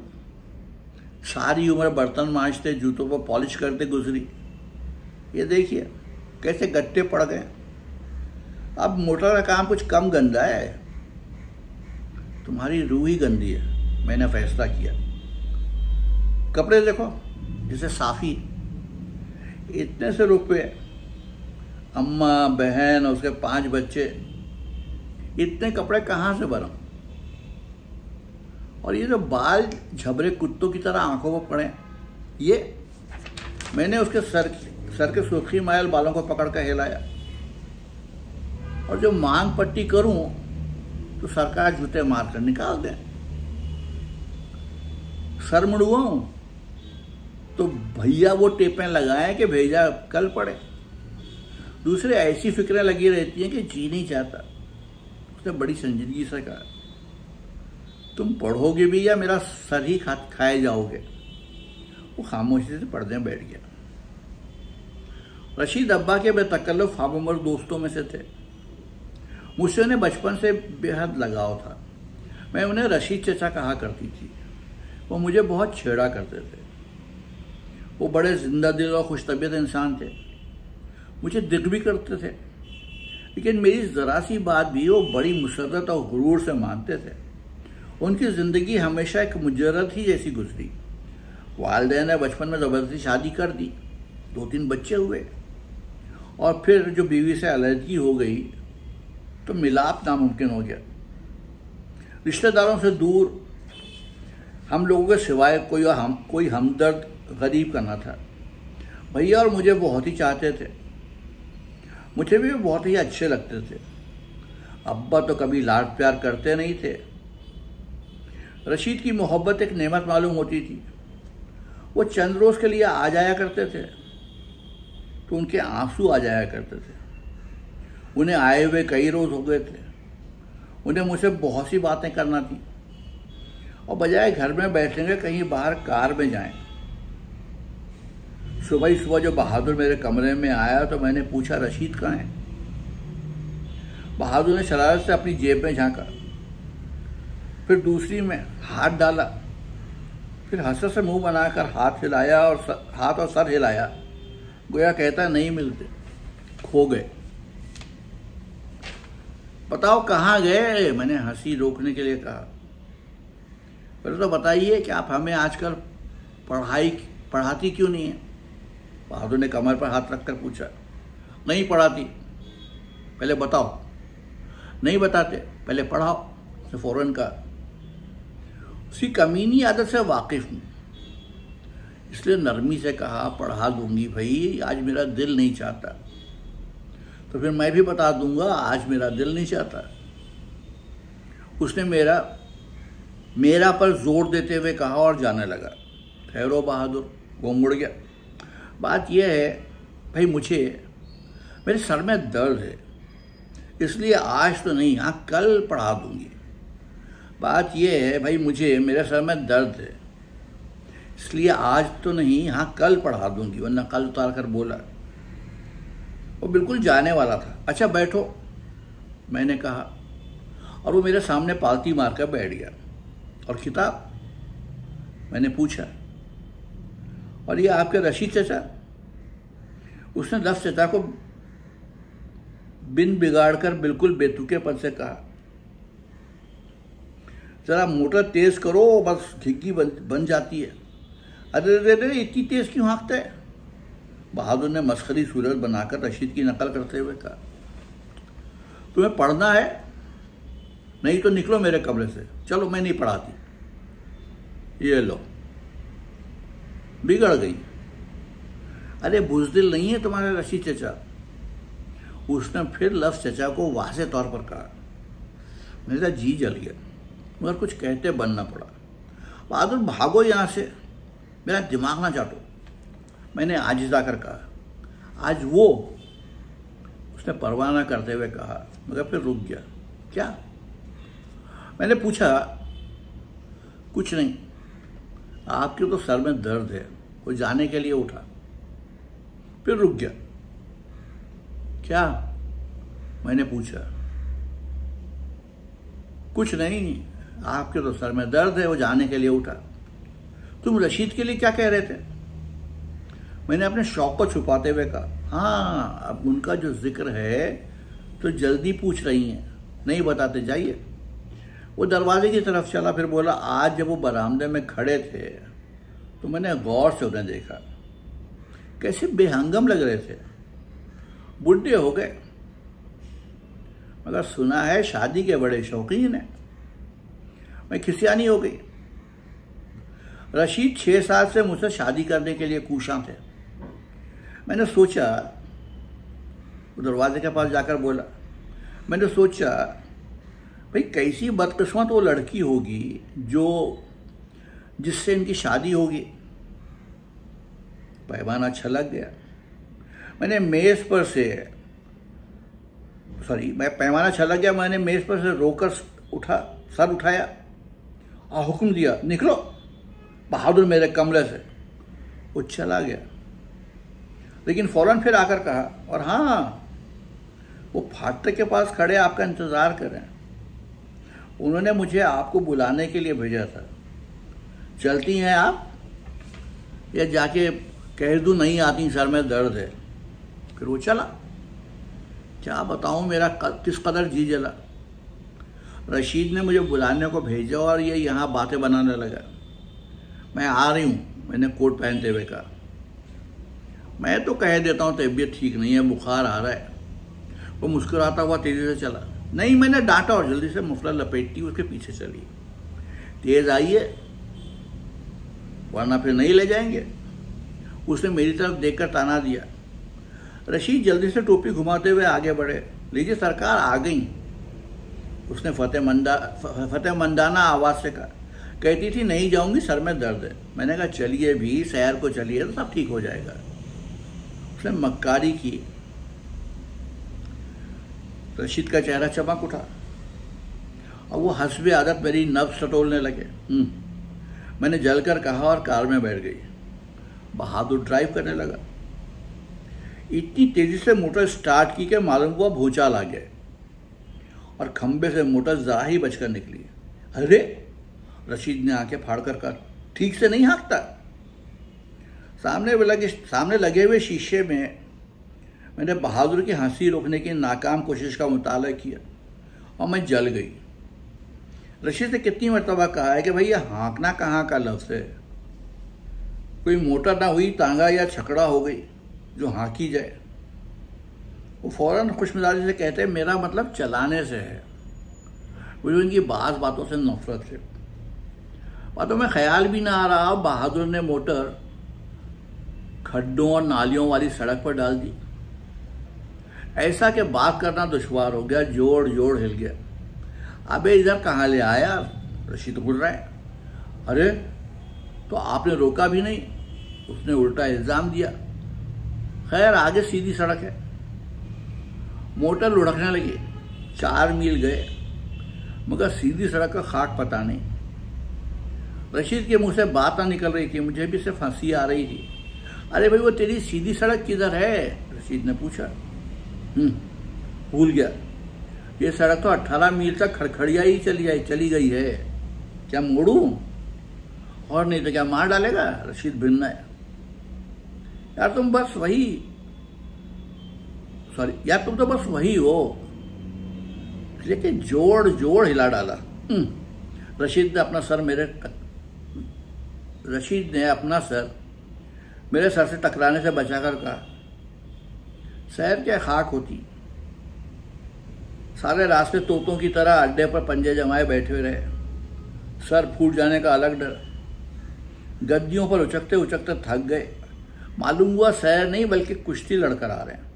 सारी उम्र बर्तन मांजते, जूतों पर पॉलिश करते गुजरी। ये देखिए कैसे गट्टे पड़ गए। अब मोटर का काम कुछ कम गंदा है। तुम्हारी रूह ही गंदी है। मैंने फैसला किया। कपड़े देखो जैसे साफी। इतने से रुपये, अम्मा, बहन और उसके 5 बच्चे, इतने कपड़े कहाँ से बनाऊं? और ये जो बाल झबरे कुत्तों की तरह आंखों पर पड़े, ये मैंने उसके सर के सुर्खी मायल बालों को पकड़ कर हिलाया। और जो मांग पट्टी करूं तो सरकार जूते मारकर निकाल दें। सर मुड़वाऊं तो भैया वो टेपें लगाएं कि भेजा कल पड़े। दूसरे ऐसी फिक्रें लगी रहती हैं कि जी नहीं चाहता। उसने बड़ी संजीदगी से कहा, तुम पढ़ोगे भी या मेरा सर ही खाए जाओगे। वो खामोशी से पढ़ने बैठ गया। रशीद अब्बा के बेतकल्लुफ़ हमउम्र दोस्तों में से थे। मुझसे उन्हें बचपन से बेहद लगाव था। मैं उन्हें रशीद चचा कहा करती थी। वो मुझे बहुत छेड़ा करते थे। वो बड़े जिंदा दिल और खुश तबीयत इंसान थे। मुझे दिल भी करते थे, लेकिन मेरी ज़रा सी बात भी वो बड़ी मुसर्रत और गुरूर से मानते थे। उनकी ज़िंदगी हमेशा एक मुजर्रद ही जैसी गुजरी। वालिदैन ने बचपन में ज़बरदस्ती शादी कर दी, 2-3 बच्चे हुए, और फिर जो बीवी से अलहदगी हो गई तो मिलाप नामुमकिन हो गया। रिश्तेदारों से दूर हम लोगों के सिवाय कोई हमदर्द गरीब का न था। भैया और मुझे बहुत ही चाहते थे। मुझे भी बहुत ही अच्छे लगते थे। अब्बा तो कभी लाड प्यार करते नहीं थे। रशीद की मोहब्बत एक नेमत मालूम होती थी। वो चंद रोज़ के लिए आ जाया करते थे तो उनके आंसू आ जाया करते थे। उन्हें आए हुए कई रोज़ हो गए थे। उन्हें मुझसे बहुत सी बातें करना थी, और बजाय घर में बैठने के कहीं बाहर कार में जाएं। सुबह ही सुबह जो बहादुर मेरे कमरे में आया तो मैंने पूछा, रशीद कहाँ है? बहादुर ने शरारत से अपनी जेब में झांका, फिर दूसरी में हाथ डाला, फिर हंसत से मुंह बनाकर हाथ और सर हिलाया, गोया कहता नहीं मिलते, खो गए। बताओ कहाँ गए? मैंने हंसी रोकने के लिए कहा। पहले तो बताइए कि आप हमें आजकल पढ़ाती क्यों नहीं है? बहादुर ने कमर पर हाथ रखकर पूछा। नहीं पढ़ाती, पहले बताओ। नहीं बताते, पहले पढ़ाओ, उसने फौरन कहा। उसकी कमीनी आदत से वाकिफ हूँ, इसलिए नरमी से कहा, पढ़ा दूंगी भाई, आज मेरा दिल नहीं चाहता। तो फिर मैं भी बता दूंगा, आज मेरा दिल नहीं चाहता। उसने मेरा पर जोर देते हुए कहा और जाने लगा। ठहरो बहादुर, वो मुड़ गया। बात यह है भाई, मेरे सर में दर्द है, इसलिए आज तो नहीं, हाँ कल पढ़ा दूंगी। बात यह है भाई, मेरे सर में दर्द है, इसलिए आज तो नहीं, हाँ कल पढ़ा दूंगी। वरना कल उतार कर बोला। वो बिल्कुल जाने वाला था। अच्छा बैठो, मैंने कहा, और वो मेरे सामने पालती मारकर बैठ गया। और किताब? मैंने पूछा। और ये आपके रशीद चचा? उसने लफ्ज़ चचा को बिन बिगाड़ कर बिल्कुल बेतुकेपन से कहा। जरा मोटर तेज करो, बस घिग्गी बन जाती है। अरे इतनी तेज क्यों हाँकता है? बहादुर ने मस्खरी सूरत बनाकर रशीद की नकल करते हुए कहा। तुम्हें पढ़ना है? नहीं तो निकलो मेरे कमरे से। चलो, मैं नहीं पढ़ाती। ये लो, बिगड़ गई। अरे बुज़दिल नहीं है तुम्हारे रशीद चचा। उसने फिर लफ्ज़ चचा को वाज़े तौर पर कहा। मेरा जी जल गया, मगर कुछ कहते बनना पड़ा। बहादुर भागो यहाँ से, मेरा दिमाग ना चाटो, मैंने आजिज़ आकर कहा। आज वो? उसने परवाह न करते हुए कहा, मगर फिर रुक गया। क्या? मैंने पूछा। कुछ नहीं, आपके तो सर में दर्द है। वो जाने के लिए उठा, फिर रुक गया। क्या? मैंने पूछा। कुछ नहीं, आपके तो सर में दर्द है। वो जाने के लिए उठा। तुम रशीद के लिए क्या कह रहे थे? मैंने अपने शौक को छुपाते हुए कहा। हाँ, अब उनका जो जिक्र है तो जल्दी पूछ रही हैं, नहीं बताते, जाइए। वो दरवाजे की तरफ चला, फिर बोला, आज जब वो बरामदे में खड़े थे तो मैंने गौर से उन्हें देखा। कैसे बेहंगम लग रहे थे। बुढ़े हो गए, मगर सुना है शादी के बड़े शौकीन हैं। मैं खिसियानी हो गई। रशीद 6 साल से मुझसे शादी करने के लिए कूशां थे। मैंने सोचा, दरवाजे के पास जाकर बोला, मैंने सोचा भाई कैसी बदकिस्मत वो लड़की होगी जिससे इनकी शादी होगी। पैमाना छलक गया। मैंने मेज़ पर से सॉरी, मैं पैमाना छलक गया। मैंने मेज पर से रोकर सर उठाया और हुक्म दिया, निकलो। बहादुर मेरे कमरे से वो चला गया, लेकिन फौरन फिर आकर कहा, और हाँ, वो फाटक के पास खड़े आपका इंतज़ार कर रहे हैं। उन्होंने मुझे आपको बुलाने के लिए भेजा था। चलती हैं आप या जाके कह दूँ नहीं आती, सर में दर्द है। फिर वो चला। क्या बताऊँ मेरा किस कदर जी जला। रशीद ने मुझे बुलाने को भेजा और ये यहाँ बातें बनाने लगा। मैं आ रही हूँ, मैंने कोट पहनते हुए कहा। मैं तो कह देता हूँ तबीयत ठीक नहीं है, बुखार आ रहा है। वो मुस्कुराता हुआ तेजी से चला। नहीं, मैंने डांटा और जल्दी से मुफलर लपेटती उसके पीछे चली। तेज आइए वरना फिर नहीं ले जाएंगे। उसने मेरी तरफ देखकर ताना दिया। रशीद जल्दी से टोपी घुमाते हुए आगे बढ़े। लीजिए सरकार, आ गई, उसने फतेहमंदाना आवाज़ से कहा। कहती थी नहीं जाऊंगी, सर में दर्द है। मैंने कहा चलिए भी, शहर को चलिए तो सब ठीक हो जाएगा। उसने मक्कारी की। रशीद का चेहरा चमक उठा और वो हस्बे आदत मेरी नब्ज़ टटोलने लगे। मैंने जलकर कहा और कार में बैठ गई। बहादुर ड्राइव करने लगा। इतनी तेजी से मोटर स्टार्ट की कि मालूम हुआ भूचाल आ गया और खंबे से मोटर जरा ही बचकर निकली। अरे, रशीद ने आंखें फाड़कर कहा, ठीक से नहीं हाँकता। सामने लगे हुए शीशे में मैंने बहादुर की हंसी रोकने की नाकाम कोशिश का मुताला किया और मैं जल गई। रशीद ने कितनी मरतबा कहा है कि भैया हाँकना कहाँ का लफ्ज़ है। कोई मोटर ना हुई, तांगा या छकड़ा हो गई जो हाँकी जाए। वो फौरन खुशमिजाजी से कहते हैं मेरा मतलब चलाने से है। मुझे उनकी बातों से नफरत है। बातों में ख्याल भी ना आ रहा, बहादुर ने मोटर खड्डों और नालियों वाली सड़क पर डाल दी। ऐसा कि बात करना दुश्वार हो गया। जोड़ हिल गया। अबे इधर कहाँ ले आया, रशीद बोल रहा है। अरे तो आपने रोका भी नहीं, उसने उल्टा इल्ज़ाम दिया। खैर आगे सीधी सड़क है। मोटर लुढ़कने लगी। 4 मील गए मगर सीधी सड़क का खाक पता नहीं। रशीद के मुंह से बात ना निकल रही थी, मुझे भी सिर्फ हंसी आ रही थी। अरे भाई वो तेरी सीधी सड़क किधर है, रशीद ने पूछा। भूल गया, ये सड़क तो 18 मील तक खड़खड़िया ही चली गई है। क्या मोड़ूं? और नहीं तो क्या मार डालेगा, रशीद भिन्न है। यार तुम तो बस वही हो। लेकिन जोड़ हिला डाला। रशीद ने अपना सर मेरे सर से टकराने से बचाकर कहा, शहर क्या खाक होती। सारे रास्ते तोतों की तरह अड्डे पर पंजे जमाए बैठे रहे। सर फूट जाने का अलग डर। गद्दियों पर उचकते उचकते थक गए। मालूम हुआ सैर नहीं बल्कि कुश्ती लड़कर आ रहे हैं।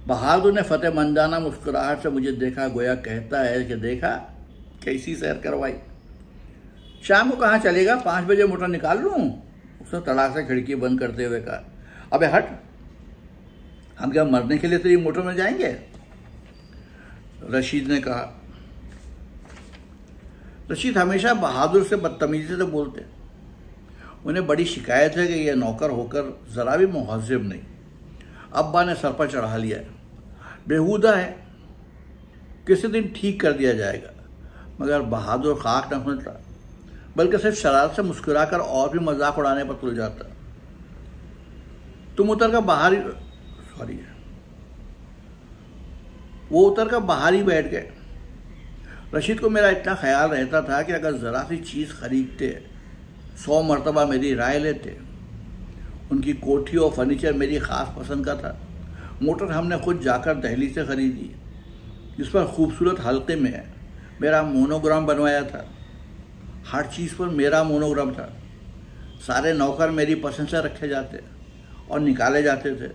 बहादुर ने फतेहमंदाना मुस्कुराहट से मुझे देखा, गोया कहता है कि देखा कैसी सैर करवाई। शाम को कहाँ चलेगा, 5 बजे मोटर निकाल लूँ, उसने तड़ाक से खिड़की बंद करते हुए कहा। अबे हट, हम क्या मरने के लिए तेरी मोटर में जाएंगे, रशीद ने कहा। रशीद हमेशा बहादुर से बदतमीजी से बोलते। उन्हें बड़ी शिकायत है कि यह नौकर होकर ज़रा भी मुहज़्ज़ब नहीं। अब्बा ने सर पर चढ़ा लिया है, बेहुदा है, किसी दिन ठीक कर दिया जाएगा। मगर बहादुर खाक न समझता बल्कि सिर्फ शरारत से मुस्कुराकर और भी मजाक उड़ाने पर तुल जाता। वो उतर कर बाहर ही बैठ गए। रशीद को मेरा इतना ख्याल रहता था कि अगर ज़रा सी चीज़ खरीदते 100 मरतबा मेरी राय लेते। उनकी कोठी और फर्नीचर मेरी ख़ास पसंद का था। मोटर हमने खुद जाकर दिल्ली से ख़रीदी, जिस पर खूबसूरत हल्के में मेरा मोनोग्राम बनवाया था। हर चीज़ पर मेरा मोनोग्राम था। सारे नौकर मेरी पसंद से रखे जाते और निकाले जाते थे।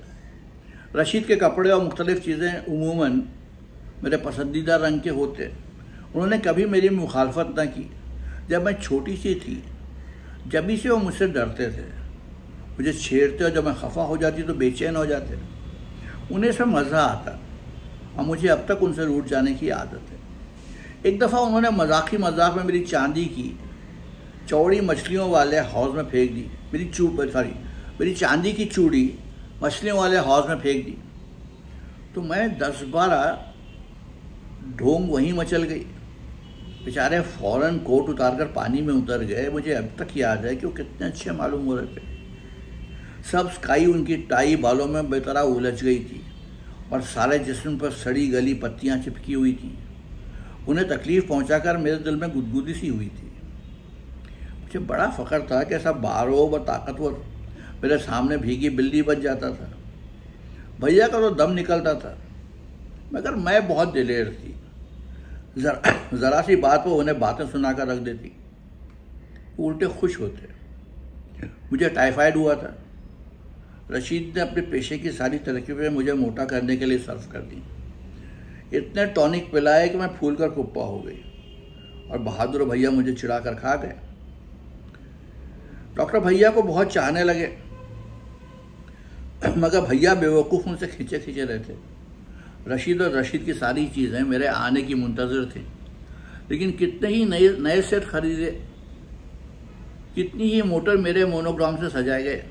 रशीद के कपड़े और मुख्तलिफ़ चीज़ें उमूमन मेरे पसंदीदा रंग के होते। उन्होंने कभी मेरी मुखालफत न की। जब मैं छोटी सी थी जब से वो मुझसे डरते थे, मुझे छेड़ते और जब मैं खफा हो जाती तो बेचैन हो जाते। उन्हें इसमें मज़ा आता और मुझे अब तक उनसे रूठ जाने की आदत है। एक दफ़ा उन्होंने मजाक में मेरी चांदी की चौड़ी मछलियों वाले हौज में फेंक दी। मेरी चांदी की चूड़ी मछलियों वाले हौज में फेंक दी तो मैं 10-12 ढोंग वहीं मचल गई। बेचारे फौरन कोट उतारकर पानी में उतर गए। मुझे अब तक याद है कि वो कितने अच्छे मालूम हो रहे थे। सब स्काई उनकी टाई बालों में बेतरह उलझ गई थी और सारे जिस्म पर सड़ी गली पत्तियां चिपकी हुई थीं। उन्हें तकलीफ पहुंचाकर मेरे दिल में गुदगुदी सी हुई थी। मुझे बड़ा फ़ख्र था कि ऐसा बारोब और ताकतवर मेरे सामने भीगी बिल्ली बच जाता था। भैया का तो दम निकलता था, मगर मैं बहुत दिलेर थी। ज़रा सी बात पर उन्हें बातें सुनाकर रख देती। उल्टे खुश होते। मुझे टाइफाइड हुआ था। रशीद ने अपने पेशे की सारी तरकीबें मुझे मोटा करने के लिए सर्व कर दी। इतने टॉनिक पिलाए कि मैं फूल कर कुप्पा हो गई और बहादुर भैया मुझे चिढ़ा कर खा गए। डॉक्टर भैया को बहुत चाहने लगे, मगर भैया बेवकूफ़ उनसे खींचे रहे थे। रशीद और रशीद की सारी चीज़ें मेरे आने की मुंतज़िर थी, लेकिन कितने ही नए सेट खरीदे, कितनी ही मोटर मेरे मोनोग्राम से सजाए गए,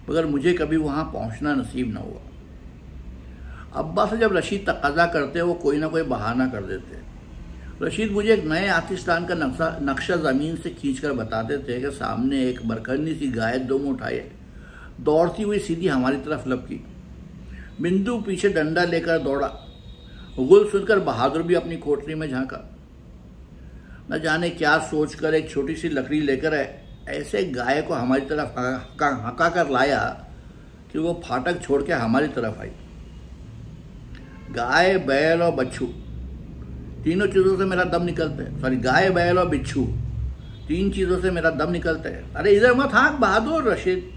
मगर मुझे कभी वहाँ पहुँचना नसीब न हुआ। अब्बा से जब रशीद तकाजा करते वो कोई ना कोई बहाना कर देते। रशीद मुझे एक नए आतिस्तान का नक्शा ज़मीन से खींचकर बताते थे कि सामने एक बरकन्नी सी गाय दुम उठाए दौड़ती हुई सीधी हमारी तरफ लपकी। बिंदु पीछे डंडा लेकर दौड़ा। गुल सुनकर बहादुर भी अपनी कोठरी में झांका। न जाने क्या सोचकर एक छोटी सी लकड़ी लेकर ऐसे गाय को हमारी तरफ हका कर लाया कि वो फाटक छोड़ के हमारी तरफ आई। गाय, बैल और बच्चू तीनों चीज़ों से मेरा दम निकलता है। गाय, बैल और बिच्छू 3 चीज़ों से मेरा दम निकलता है। अरे इधर मत हाँक बहादुर, रशीद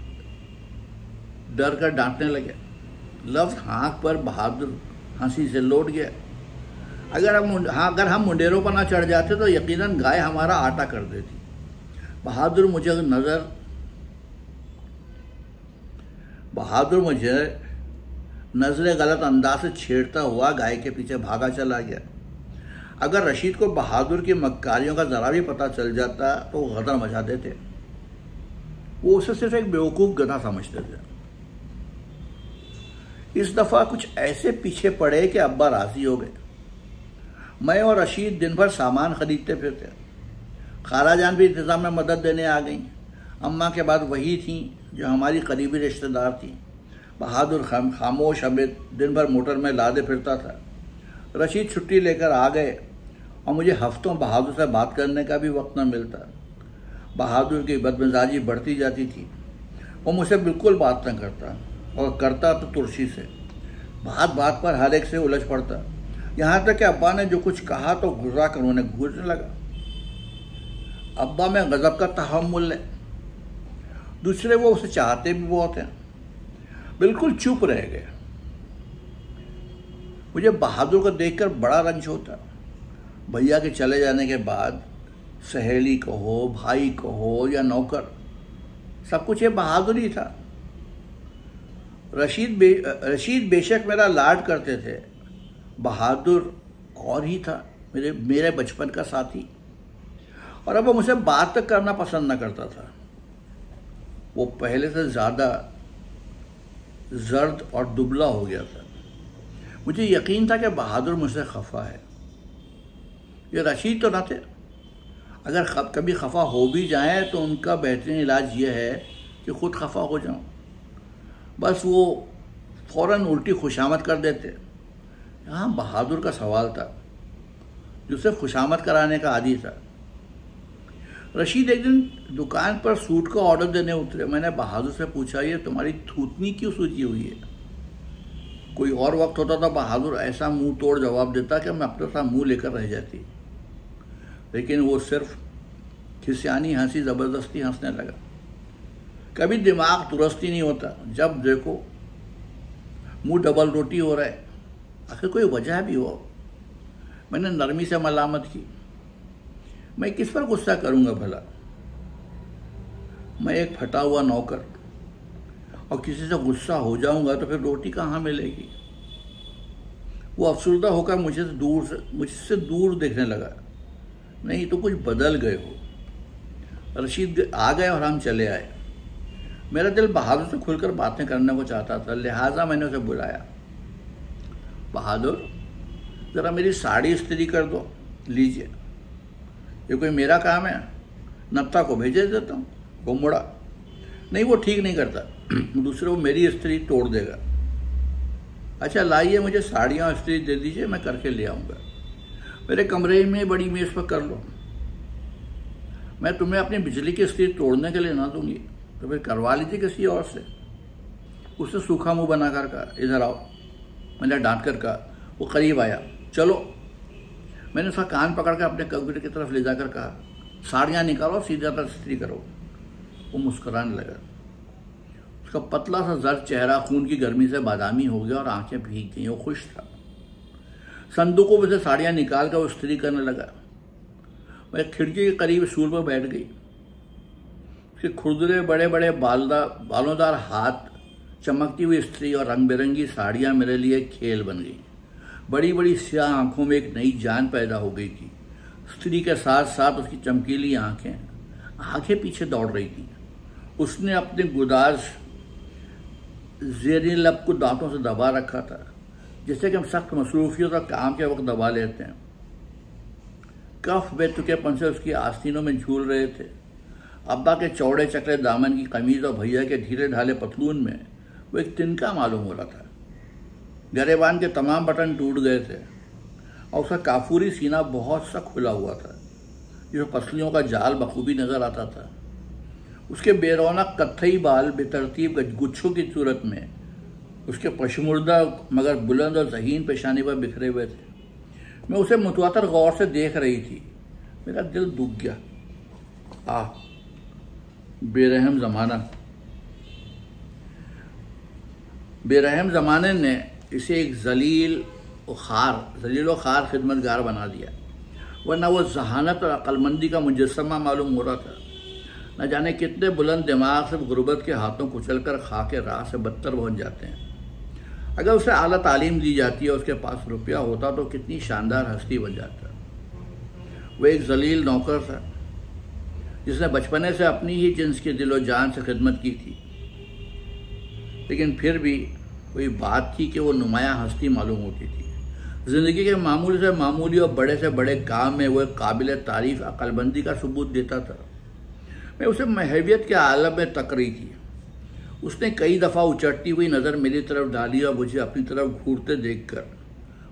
डर कर डांटने लगे। लफ्ज़ हाँक पर बहादुर हंसी से लौट गया। अगर हम मुंडेरों पर ना चढ़ जाते तो यकीनन गाय हमारा आटा कर देती। बहादुर मुझे नजरे गलत अंदाज से छेड़ता हुआ गाय के पीछे भागा चला गया। अगर रशीद को बहादुर की मक्कारियों का ज़रा भी पता चल जाता तो वो गदर मचा देते। वो उसे सिर्फ एक बेवकूफ़ गधा समझते थे। इस दफ़ा कुछ ऐसे पीछे पड़े कि अब्बा राज़ी हो गए। मैं और रशीद दिन भर सामान खरीदते फिरते। खालाजान भी इंतज़ाम में मदद देने आ गई। अम्मा के बाद वही थी जो हमारी करीबी रिश्तेदार थी। बहादुर खामोश हमें दिन भर मोटर में लादे फिरता था। रशीद छुट्टी लेकर आ गए और मुझे हफ्तों बहादुर से बात करने का भी वक्त न मिलता। बहादुर की बदमिजाजी बढ़ती जाती थी। वो मुझसे बिल्कुल बात न करता और करता तो तुर्शी से। बात पर हर एक से उलझ पड़ता, यहाँ तक कि अब्बा ने जो कुछ कहा तो गुर्रा कर उन्हें घूरने लगा। अब्बा में गज़ब का तहम्मुल है। दूसरे वो उसे चाहते भी बहुत हैं। बिल्कुल चुप रह गए। मुझे बहादुर को देखकर बड़ा रंज होता। भैया के चले जाने के बाद सहेली कहो, भाई कहो या नौकर, सब कुछ ये बहादुर ही था। रशीद बेशक मेरा लाड करते थे, बहादुर और ही था, मेरे बचपन का साथी। और अब वो मुझसे बात तक करना पसंद न करता था। वो पहले से ज़्यादा जर्द और दुबला हो गया था। मुझे यकीन था कि बहादुर मुझसे खफा है। ये रशीद तो न थे। अगर कभी खफा हो भी जाए तो उनका बेहतरीन इलाज ये है कि खुद खफा हो जाऊं। बस वो फ़ौरन उल्टी खुशामद कर देते। यहाँ बहादुर का सवाल था, जिसे खुशामद कराने का आदी था। रशीद एक दिन दुकान पर सूट का ऑर्डर देने उतरे। मैंने बहादुर से पूछा, ये तुम्हारी थूथनी क्यों सूजी हुई है? कोई और वक्त होता तो बहादुर ऐसा मुंह तोड़ जवाब देता कि मैं अपने साथ मुंह लेकर रह जाती, लेकिन वो सिर्फ खिसियानी हंसी ज़बरदस्ती हंसने लगा। कभी दिमाग दुरुस्त ही नहीं होता, जब देखो मुंह डबल रोटी हो रहा है। आखिर कोई वजह भी हो। मैंने नरमी से मलामत की। मैं किस पर गुस्सा करूंगा भला? मैं एक फटा हुआ नौकर, और किसी से गुस्सा हो जाऊंगा तो फिर रोटी कहाँ मिलेगी? वो अफसरदा होकर मुझसे दूर देखने लगा। नहीं तो कुछ बदल गए हो। रशीद आ गए और हम चले आए। मेरा दिल बहादुर से खुलकर बातें करने को चाहता था, लिहाजा मैंने उसे बुलाया। बहादुर, ज़रा मेरी साड़ी इस्त्री कर दो। लीजिए, ये कोई मेरा काम है? नत्था को भेजे देता हूँ। वो मुड़ा, नहीं वो ठीक नहीं करता, दूसरे को मेरी इस्त्री तोड़ देगा। अच्छा लाइए, मुझे साड़ियाँ इस्त्री दे दीजिए, मैं करके ले आऊँगा। मेरे कमरे में बड़ी मेज़ पर कर लो। मैं तुम्हें अपनी बिजली की इस्त्री तोड़ने के लिए ना दूंगी, तो फिर करवा लीजिए किसी और से। उसने सूखा मुंह बनाकर कहा, इधर आओ। मैंने डांट कर कहा। वो करीब आया। चलो। मैंने उसका कान पकड़कर अपने कंप्यूटर की तरफ ले जाकर कहा, साड़ियाँ निकालो, सीधा पर इस्त्री करो। वो मुस्कुराने लगा। उसका पतला सा जर्द चेहरा खून की गर्मी से बादामी हो गया और आंखें भीग गईं। वो खुश था। संदूकों में से साड़ियाँ निकाल कर वो इस्त्री करने लगा। मैं खिड़की के करीब स्टूल पर बैठ गई। उसके खुरदरे बड़े बड़े बालोंदार हाथ, चमकती हुई इस्त्री और रंग बिरंगी साड़ियाँ मेरे लिए खेल बन गई। बड़ी बड़ी स्याह आंखों में एक नई जान पैदा हो गई थी। स्त्री के साथ साथ उसकी चमकीली आंखें पीछे दौड़ रही थी। उसने अपने गुदाज ज़ेरी लब को दांतों से दबा रखा था, जैसे कि हम सख्त मसरूफियत और काम के वक्त दबा लेते हैं। कफ बेतुकेपन से उसकी आस्तीनों में झूल रहे थे। अब्बा के चौड़े चकले दामन की कमीज और भैया के ढीले ढाले पतलून में वो एक तिनका मालूम हो रहा था। गरेबान के तमाम बटन टूट गए थे और उसका काफूरी सीना बहुत सा खुला हुआ था, जिसमें पसलियों का जाल बखूबी नजर आता था। उसके बेरौनक कत्थई बाल बेतरतीब गुच्छों की सूरत में उसके पशमुर्दा मगर बुलंद और ज़हीन पेशानी पर बिखरे हुए थे। मैं उसे मुतवातर गौर से देख रही थी। मेरा दिल दुख गया। बेरहम ज़माने ने इसे एक जलील व खार खिदमतगार बना दिया, वरना वो जहानत और अक्लमंदी का मुजस्समा मालूम हो रहा था। न जाने कितने बुलंद दिमाग से गुर्बत के हाथों कुचल कर खा के राह से बदतर पहुँच जाते हैं। अगर उसे आला तालीम दी जाती और उसके पास रुपया होता तो कितनी शानदार हस्ती बन जाता। वह एक जलील नौकर था जिसने बचपने से अपनी ही जिन्स की दिलो जान से खिदमत की थी, लेकिन फिर भी कोई बात थी कि वो नुमायाँ हस्ती मालूम होती थी। ज़िंदगी के मामूली से मामूली और बड़े से बड़े काम में वो एक काबिल तारीफ अक्लमंदी का सबूत देता था। मैं उसे महवियत के आलम में तक रही थी। उसने कई दफ़ा उचटती हुई नज़र मेरी तरफ डाली और मुझे अपनी तरफ घूरते देखकर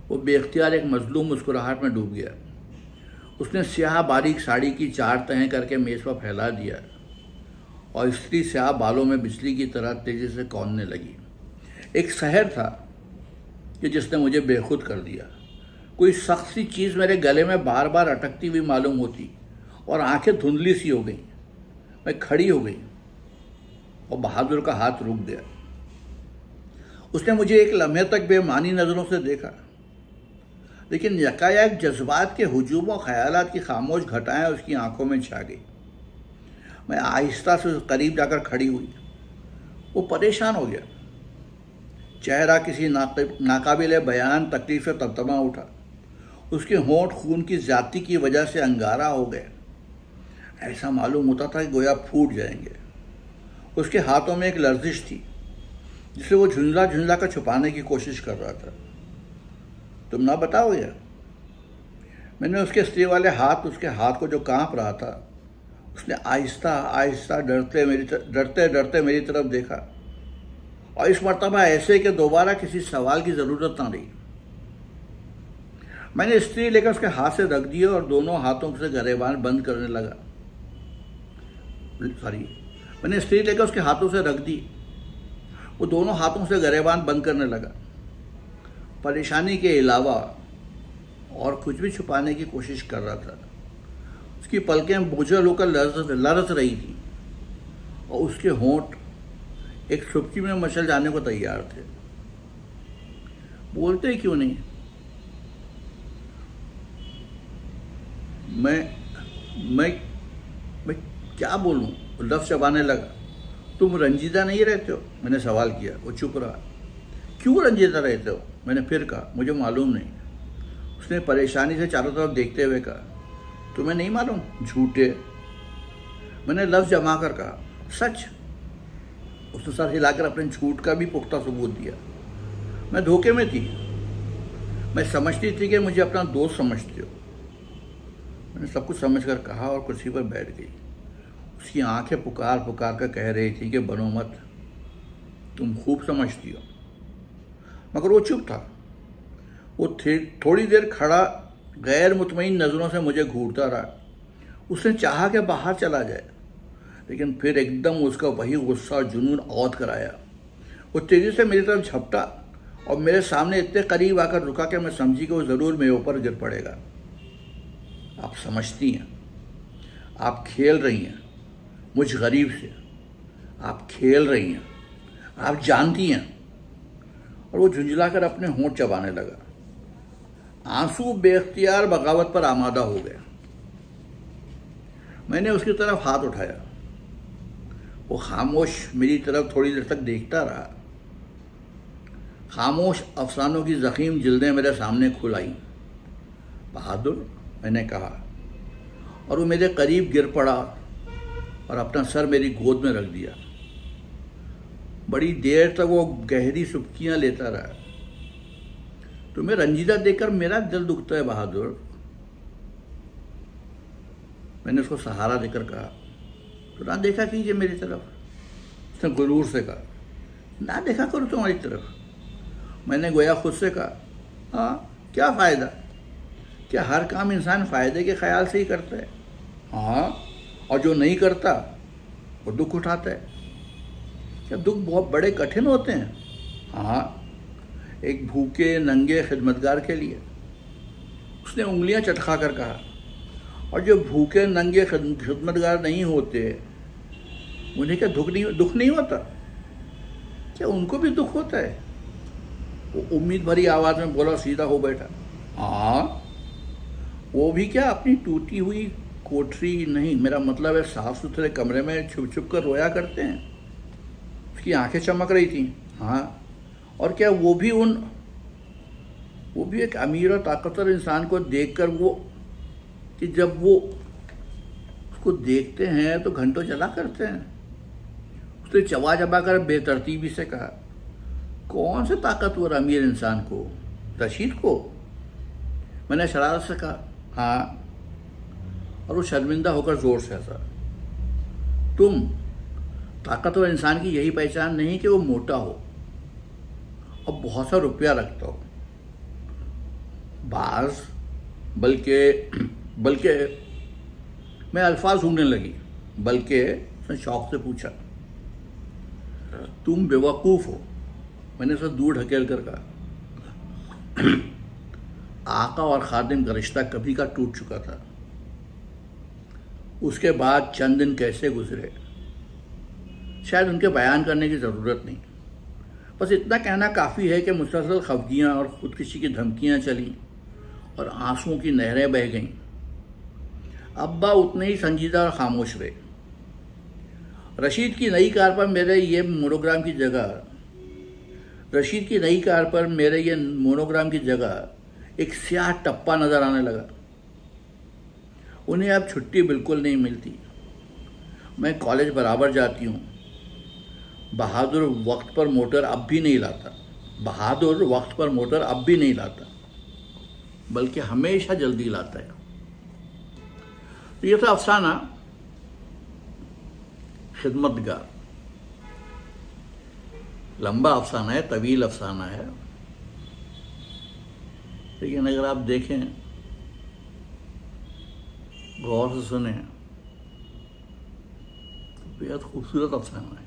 वो बेख्तियार एक मजलूम मुस्कुराहट में डूब गया। उसने स्याह बारीक साड़ी की 4 तहें करके मेज़ पर फैला दिया और स्त्री स्याह बालों में बिजली की तरह तेज़ी से कौंधने लगी। एक शहर था कि जिसने मुझे बेखुद कर दिया। कोई सख्त सी चीज़ मेरे गले में बार बार अटकती हुई मालूम होती और आंखें धुंधली सी हो गई। मैं खड़ी हो गई और बहादुर का हाथ रुक गया। उसने मुझे एक लम्हे तक बेमानी नज़रों से देखा, लेकिन यकायक जज्बात के हुजूम और ख्यालात की खामोश घटाएं उसकी आंखों में छा गई। मैं आहिस्ता से करीब जाकर खड़ी हुई। वो परेशान हो गया। चेहरा किसी नाकाबिले बयान तकलीफ से तबतमा उठा। उसके होंठ खून की ज्यादती की वजह से अंगारा हो गए। ऐसा मालूम होता था कि गोया फूट जाएंगे। उसके हाथों में एक लर्जिश थी जिसे वो झुंझला कर छुपाने की कोशिश कर रहा था। तुम ना बताओगे? मैंने उसके स्त्री वाले उसके हाथ को जो कांप रहा था, उसने आहिस्ता आहिस्ता डरते डरते मेरी तरफ देखा और इस मर्तबा ऐसे कि दोबारा किसी सवाल की ज़रूरत ना रही। मैंने स्त्री लेकर उसके हाथ से रख दिए और दोनों हाथों से गरेबान बंद करने लगा। मैंने स्त्री लेकर उसके हाथों से रख दी। वो दोनों हाथों से गरेबान बंद करने लगा। परेशानी के अलावा और कुछ भी छुपाने की कोशिश कर रहा था। उसकी पलकें बोझल होकर लरस रही थी और उसके होंठ एक सुबकी में मचल जाने को तैयार थे। बोलते ही क्यों नहीं? मैं क्या बोलूं? लफ्ज़ चबाने लगा। तुम रंजीदा नहीं रहते हो? मैंने सवाल किया। वो चुप रहा। क्यों रंजीदा रहते हो? मैंने फिर कहा, मुझे मालूम नहीं। उसने परेशानी से चारों तरफ देखते हुए कहा, तुम्हें नहीं मालूम? झूठे। मैंने लफ्ज़ जमा कर कहा, सच। उसने सर हिलाकर अपने झूठ का भी पुख्ता सबूत दिया। मैं धोखे में थी। मैं समझती थी कि मुझे अपना दोस्त समझते हो। मैंने सब कुछ समझ कर कहा और कुर्सी पर बैठ गई। उसकी आंखें पुकार पुकार कर कह रही थी कि बनो मत, तुम खूब समझती हो। मगर वो चुप था। वो थोड़ी देर खड़ा गैर मुतमईन नज़रों से मुझे घूरता रहा। उसने चाहा कि बाहर चला जाए, लेकिन फिर एकदम उसका वही गुस्सा और जुनून औद कर आया। वो तेज़ी से मेरी तरफ झपटा और मेरे सामने इतने करीब आकर रुका कि मैं समझी कि वो ज़रूर मेरे ऊपर गिर पड़ेगा। आप समझती हैं, आप खेल रही हैं मुझ गरीब से, आप खेल रही हैं, आप जानती हैं। और वो झुंझलाकर अपने होंठ चबाने लगा। आंसू बेख्तियार बगावत पर आमादा हो गए। मैंने उसकी तरफ हाथ उठाया। वो खामोश मेरी तरफ थोड़ी देर तक देखता रहा। खामोश अफसानों की ज़ख़ीम जिल्दें मेरे सामने खुल आईं। बहादुर, मैंने कहा, और वो मेरे करीब गिर पड़ा और अपना सर मेरी गोद में रख दिया। बड़ी देर तक वो गहरी सुबकियां लेता रहा। तुम्हें रंजीदा देखकर मेरा दिल दुखता है बहादुर। मैंने उसको सहारा देकर कहा, तो ना देखा कीजिए मेरी तरफ। उसने गुरूर से कहा, ना देखा करो तुम्हारी तरफ। मैंने गोया खुद से कहा, हाँ क्या फ़ायदा? क्या हर काम इंसान फ़ायदे के ख्याल से ही करता है? हाँ, और जो नहीं करता वो दुख उठाता है। क्या दुख बहुत बड़े कठिन होते हैं? हाँ, एक भूखे नंगे खिदमतगार के लिए। उसने उंगलियां चटका कर कहा, और जो भूखे नंगे खिदमतगार नहीं होते उन्हें क्या दुख नहीं होता? क्या उनको भी दुख होता है? वो उम्मीद भरी आवाज़ में बोला, सीधा हो बैठा। हाँ, वो भी क्या अपनी टूटी हुई कोठरी नहीं, मेरा मतलब है साफ सुथरे कमरे में छुप छुप कर रोया करते हैं। उसकी आंखें चमक रही थीं। हाँ, और क्या वो भी एक अमीर और ताकतवर इंसान को देखकर वो कि जब वो उसको देखते हैं तो घंटों चला करते हैं। उसने चबा चबा कर बेतरतीबी से कहा, कौन से ताकतवर अमीर इंसान को? रशीद को? मैंने शरारत से कहा, हाँ, और वो शर्मिंदा होकर जोर से हंसा। तुम ताकतवर इंसान की यही पहचान नहीं कि वो मोटा हो और बहुत सा रुपया रखता हो। बाज बल्कि मैं अल्फाज ढूंढने लगी। बल्कि उसने शौक से पूछा, तुम बेवकूफ़ हो। मैंने उसे दूर ढकेल कर कहा, आका और खादिम का रिश्ता कभी का टूट चुका था। उसके बाद चंद दिन कैसे गुजरे शायद उनके बयान करने की ज़रूरत नहीं। बस इतना कहना काफ़ी है कि मुसलसल खफगियाँ और ख़ुदकुशी की धमकियाँ चलीं और आंसुओं की नहरें बह गईं। अब्बा उतने ही संजीदा और खामोश रहे। रशीद की नई कार पर मेरे ये मोनोग्राम की जगह एक स्याह टप्पा नज़र आने लगा। उन्हें अब छुट्टी बिल्कुल नहीं मिलती। मैं कॉलेज बराबर जाती हूँ। बहादुर वक्त पर मोटर अब भी नहीं लाता, बल्कि हमेशा जल्दी लाता है। तो ये था अफसाना खिदमतगार। लंबा अफसाना है, तवील अफसाना है, लेकिन अगर आप देखें, गौर से सुने, तो बेहद खूबसूरत अफसाना है।